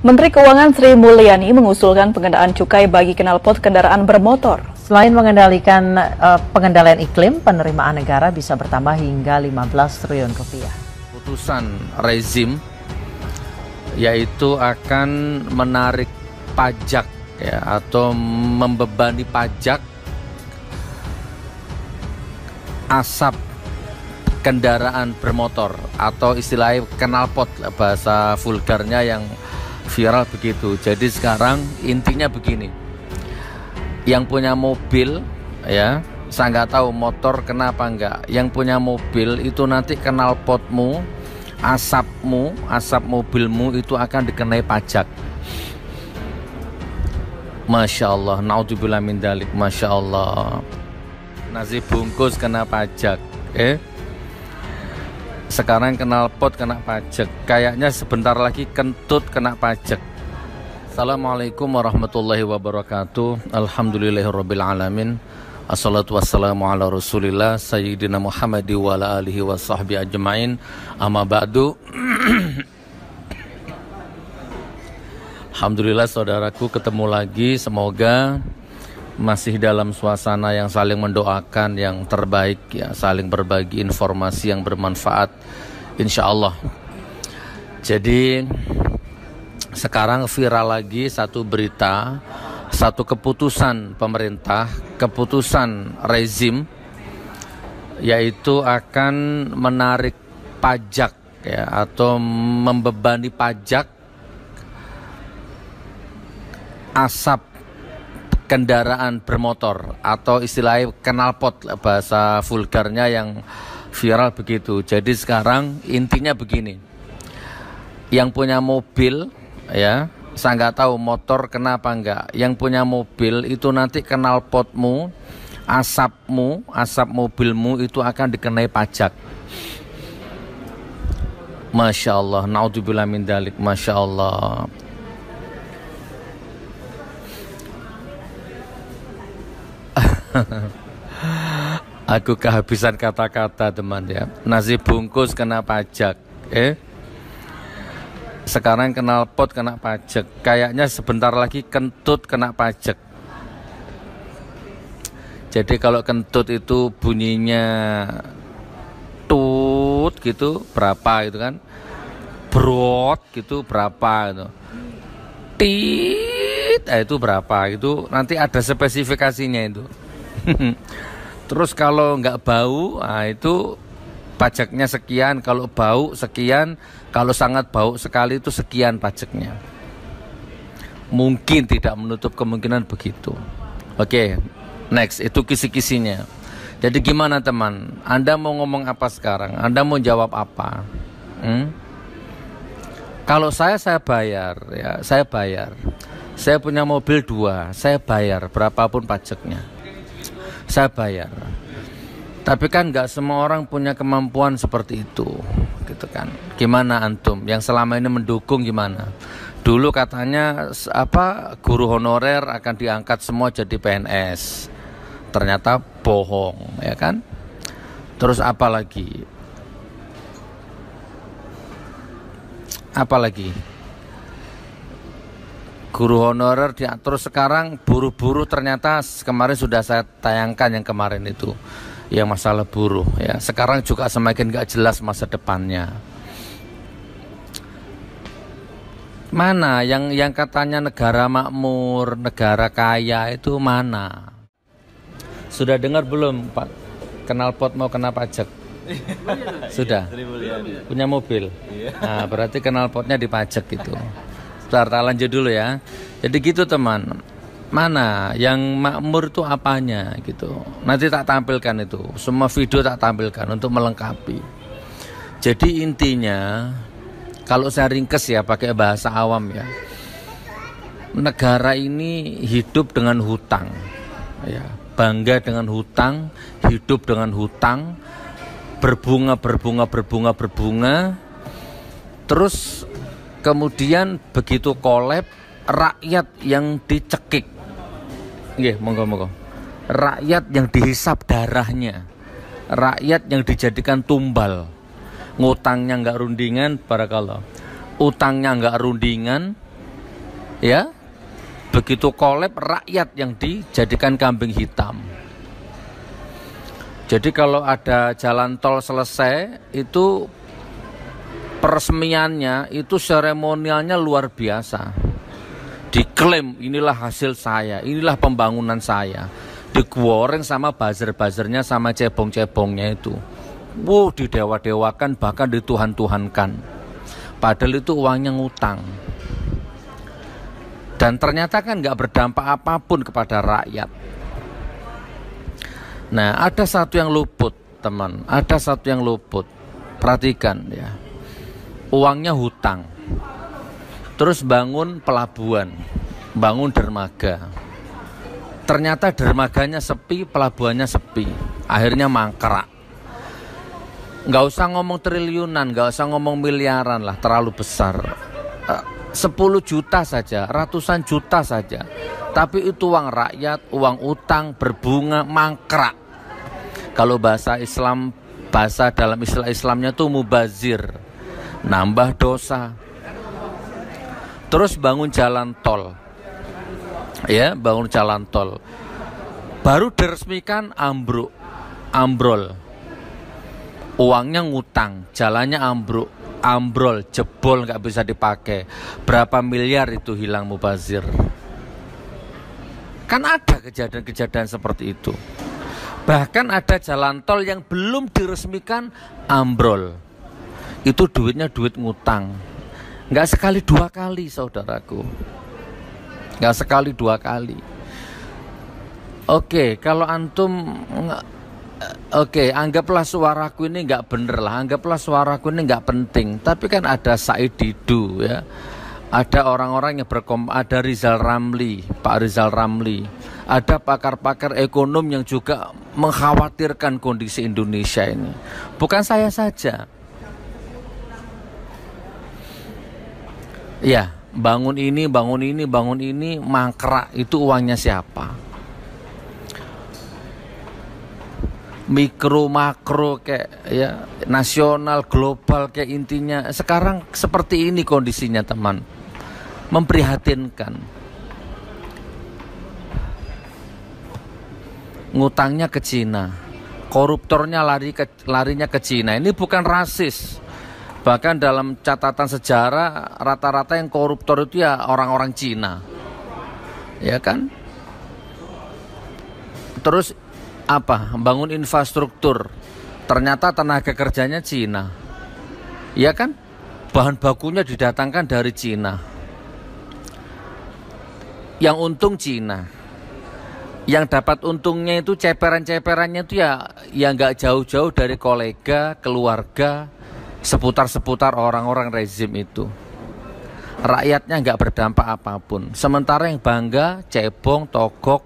Menteri Keuangan Sri Mulyani mengusulkan pengendalian cukai bagi knalpot kendaraan bermotor. Selain mengendalikan pengendalian iklim, penerimaan negara bisa bertambah hingga 15 triliun rupiah. Putusan rezim yaitu akan menarik pajak ya, atau membebani pajak asap kendaraan bermotor atau istilahnya knalpot, bahasa vulgarnya yang viral begitu. Jadi sekarang intinya begini, yang punya mobil ya, saya nggak tahu motor kenapa enggak, yang punya mobil itu nanti knalpotmu, asapmu, asap mobilmu itu akan dikenai pajak. Masya Allah, naudzubillah min dalik, Masya Allah. Nasi bungkus kena pajak, sekarang knalpot kena pajak, kayaknya sebentar lagi kentut kena pajak. Assalamualaikum warahmatullahi wabarakatuh. Alhamdulillahirabbil alamin. Assalatu wassalamu ala Rasulillah Sayyidina Muhammad wa ala alihi wa sahbihi ajmain. Amma ba'du. Alhamdulillah saudaraku, ketemu lagi. Semoga masih dalam suasana yang saling mendoakan yang terbaik ya, saling berbagi informasi yang bermanfaat insyaallah. Jadi sekarang viral lagi satu berita, satu keputusan pemerintah, keputusan rezim, yaitu akan menarik pajak ya, atau membebani pajak asap kendaraan bermotor atau istilahnya knalpot, bahasa vulgarnya yang viral begitu. Jadi sekarang intinya begini, yang punya mobil ya, saya nggak tahu motor kenapa enggak, yang punya mobil itu nanti knalpotmu, asapmu, asap mobilmu itu akan dikenai pajak. Masya Allah, naudzubillah min dalik, Masya Allah. Aku kehabisan kata-kata teman ya. Nasi bungkus kena pajak, sekarang knalpot kena pajak, kayaknya sebentar lagi kentut kena pajak. Jadi kalau kentut itu bunyinya tut gitu berapa gitu kan, brot gitu berapa gitu, tit itu berapa gitu, nanti ada spesifikasinya itu. Terus kalau nggak bau, nah itu pajaknya sekian, kalau bau sekian, kalau sangat bau sekali itu sekian pajaknya. Mungkin tidak menutup kemungkinan begitu. Oke, next, itu kisi-kisinya. Jadi gimana teman? Anda mau ngomong apa sekarang? Anda mau jawab apa? Kalau saya bayar ya, saya bayar. Saya punya mobil 2, saya bayar berapapun pajaknya, saya bayar. Tapi kan nggak semua orang punya kemampuan seperti itu, gitu kan? Gimana antum yang selama ini mendukung gimana? Dulu katanya guru honorer akan diangkat semua jadi PNS, ternyata bohong, ya kan? Terus apa lagi? Apa lagi? Guru honorer terus sekarang buruh-buruh, ternyata kemarin sudah saya tayangkan yang kemarin itu, yang masalah buruh ya. Sekarang juga semakin gak jelas masa depannya. Mana yang katanya negara makmur, negara kaya itu mana? Sudah dengar belum Pak? Knalpot mau kena pajak? Sudah? Punya mobil? Nah berarti knalpotnya dipajak gitu. Tak lanjut dulu ya. Jadi gitu teman. Mana yang makmur itu apanya gitu. Nanti tak tampilkan itu. Semua video tak tampilkan untuk melengkapi. Jadi intinya, kalau saya ringkes ya pakai bahasa awam ya, negara ini hidup dengan hutang ya. Bangga dengan hutang, hidup dengan hutang, berbunga. Terus kemudian begitu kolab, rakyat yang dicekik, monggo. Rakyat yang dihisap darahnya, rakyat yang dijadikan tumbal, ngutangnya nggak rundingan, barakallah. Utangnya nggak rundingan, Ya, begitu kolab rakyat yang dijadikan kambing hitam. Jadi kalau ada jalan tol selesai, itu peresmiannya, itu seremonialnya luar biasa. Diklaim inilah hasil saya, inilah pembangunan saya. Digoreng sama buzzer-buzzernya sama cebong-cebongnya itu. Didewa-dewakan, bahkan dituhan-tuhankan. Padahal itu uangnya ngutang. Dan ternyata kan nggak berdampak apapun kepada rakyat. Nah, ada satu yang luput, teman. Ada satu yang luput. Perhatikan ya. Uangnya hutang. Terus bangun pelabuhan, bangun dermaga. Ternyata dermaganya sepi, pelabuhannya sepi. Akhirnya mangkrak. Nggak usah ngomong triliunan, nggak usah ngomong miliaran lah, terlalu besar. 10 juta saja, ratusan juta saja. Tapi itu uang rakyat, uang utang, berbunga, mangkrak. Kalau bahasa Islam, bahasa dalam istilah Islamnya tuh mubazir, nambah dosa. Terus bangun jalan tol, ya, bangun jalan tol. Baru diresmikan ambrol. Uangnya ngutang, jalannya ambrol, jebol, nggak bisa dipakai. Berapa miliar itu hilang mubazir? Kan ada kejadian-kejadian seperti itu. Bahkan ada jalan tol yang belum diresmikan ambrol. Itu duitnya duit ngutang. Nggak sekali dua kali, saudaraku. Nggak sekali dua kali. Oke, kalau antum, oke, anggaplah suaraku ini nggak bener lah. Anggaplah suaraku ini nggak penting. Tapi kan ada Said Didu, ya. Ada orang-orang yang ada Rizal Ramli, Pak Rizal Ramli. Ada pakar-pakar ekonom yang juga mengkhawatirkan kondisi Indonesia ini. Bukan saya saja. Ya, bangun ini, mangkrak. Itu uangnya siapa? Mikro, makro, kayak ya, nasional, global, kayak intinya. Sekarang seperti ini kondisinya, teman. Memprihatinkan. Ngutangnya ke Cina, koruptornya larinya ke Cina. Ini bukan rasis. Bahkan dalam catatan sejarah rata-rata yang koruptor itu ya orang-orang Cina, ya kan? Terus apa? Bangun infrastruktur, ternyata tenaga kerjanya Cina, ya kan? Bahan bakunya didatangkan dari Cina. Yang untung Cina. Yang dapat untungnya itu ceperan-ceperannya itu ya nggak jauh-jauh dari kolega, keluarga, seputar-seputar orang-orang rezim itu. Rakyatnya nggak berdampak apapun. Sementara yang bangga, cebong, togok,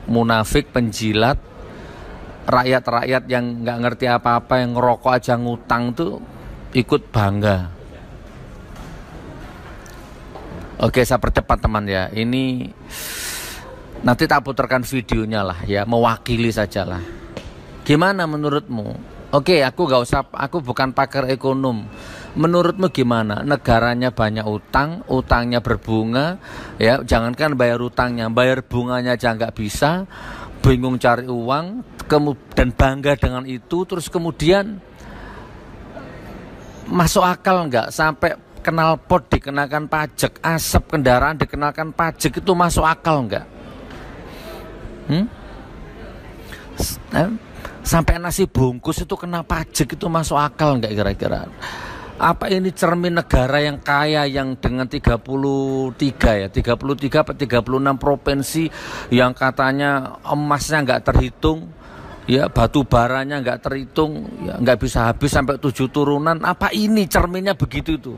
munafik, penjilat, rakyat-rakyat yang nggak ngerti apa-apa, yang ngerokok aja ngutang tuh ikut bangga. Oke, saya percepat teman ya. Ini nanti tak putarkan videonya lah ya, mewakili saja lah. Gimana menurutmu? Oke, aku bukan pakar ekonom. Menurutmu gimana? Negaranya banyak utang, utangnya berbunga, ya jangankan bayar utangnya, bayar bunganya aja nggak bisa, bingung cari uang, dan bangga dengan itu, terus kemudian masuk akal nggak sampai knalpot dikenakan pajak, asap kendaraan dikenakan pajak, itu masuk akal nggak? Sampai nasi bungkus itu kena pajak, itu masuk akal nggak kira-kira? Apa ini cermin negara yang kaya, yang dengan 33 atau 36 provinsi, yang katanya emasnya nggak terhitung, ya batu baranya nggak terhitung, ya nggak bisa habis sampai 7 turunan. Apa ini cerminnya begitu itu?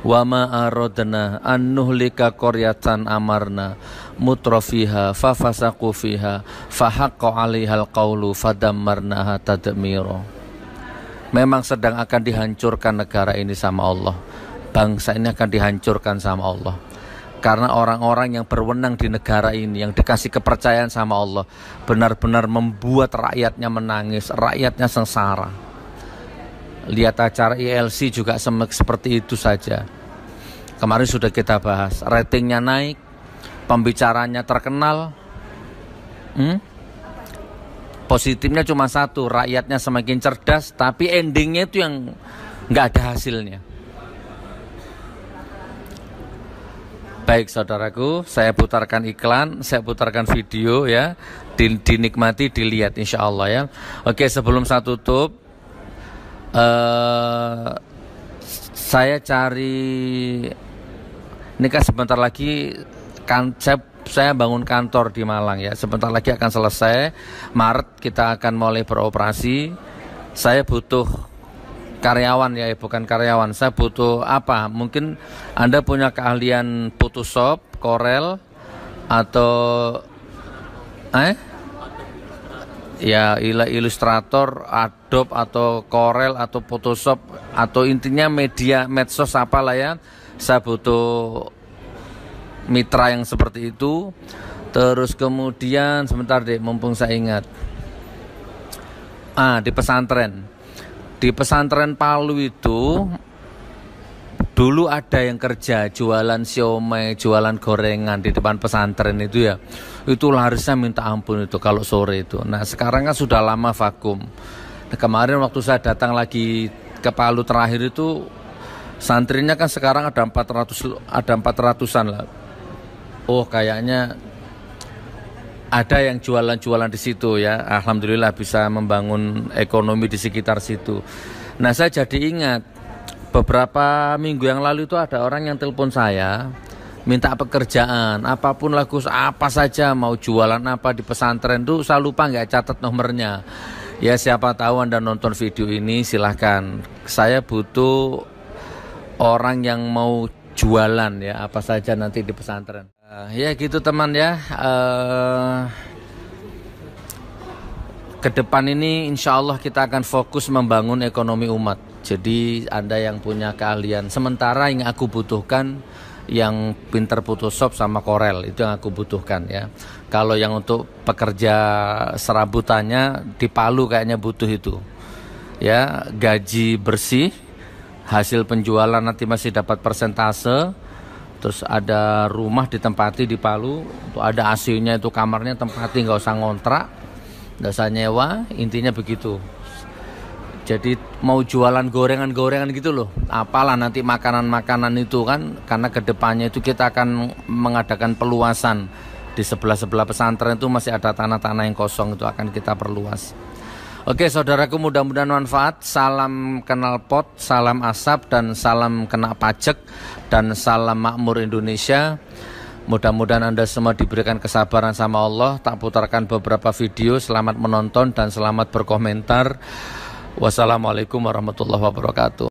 Wa ma aradna an nuhlika qaryatan amarna mutrafiha fafasaqu fiha fahaqqa 'alaihal qawlu fadammarnaha tadmira. Memang sedang akan dihancurkan negara ini sama Allah. Bangsa ini akan dihancurkan sama Allah. Karena orang-orang yang berwenang di negara ini, yang dikasih kepercayaan sama Allah, benar-benar membuat rakyatnya menangis, rakyatnya sengsara. Lihat acara ILC juga seperti itu saja. Kemarin sudah kita bahas, ratingnya naik, pembicaranya terkenal. Positifnya cuma satu, rakyatnya semakin cerdas, tapi endingnya itu yang nggak ada hasilnya. Baik saudaraku, saya putarkan iklan, saya putarkan video ya, dinikmati, dilihat insya Allah ya. Oke, sebelum saya tutup, saya cari, ini kan sebentar lagi kan saya bangun kantor di Malang ya, sebentar lagi akan selesai, Maret kita akan mulai beroperasi. Saya butuh karyawan ya, bukan karyawan, saya butuh apa? Mungkin Anda punya keahlian Photoshop, Corel, atau ya Illustrator, Adobe atau Corel atau Photoshop, atau intinya media medsos apalah ya. Saya butuh mitra yang seperti itu. Terus kemudian sebentar deh, mumpung saya ingat, di pesantren Palu itu dulu ada yang kerja jualan siomay, jualan gorengan di depan pesantren itu ya. Itu larisnya minta ampun itu kalau sore itu. Nah sekarang kan sudah lama vakum. Nah, kemarin waktu saya datang lagi ke Palu terakhir itu, santrinya kan sekarang ada 400-an lah. Oh kayaknya ada yang jualan-jualan di situ ya. Alhamdulillah bisa membangun ekonomi di sekitar situ. Nah saya jadi ingat beberapa minggu yang lalu itu ada orang yang telepon saya minta pekerjaan, apapun lagu apa saja, mau jualan apa di pesantren tuh, saya lupa nggak catat nomornya. Ya siapa tahu Anda nonton video ini silahkan. Saya butuh orang yang mau jualan ya apa saja nanti di pesantren. Ya gitu teman ya. Ke depan ini insya Allah kita akan fokus membangun ekonomi umat. Jadi Anda yang punya keahlian, sementara yang aku butuhkan yang pinter Photoshop sama Corel, itu yang aku butuhkan ya. Kalau yang untuk pekerja serabutannya di Palu kayaknya butuh itu ya, gaji bersih, hasil penjualan nanti masih dapat persentase. Terus ada rumah ditempati di Palu, tuh ada AC-nya, itu kamarnya tempati, nggak usah ngontrak, nggak usah nyewa, intinya begitu. Jadi mau jualan gorengan-gorengan gitu loh, apalah nanti makanan-makanan itu kan, karena kedepannya itu kita akan mengadakan peluasan di sebelah-sebelah pesantren itu masih ada tanah-tanah yang kosong, itu akan kita perluas. Oke saudaraku, mudah-mudahan manfaat. Salam kenal pot, salam asap, dan salam kena pajak, dan salam makmur Indonesia. Mudah-mudahan Anda semua diberikan kesabaran sama Allah. Tak putarkan beberapa video. Selamat menonton dan selamat berkomentar. Wassalamualaikum warahmatullahi wabarakatuh.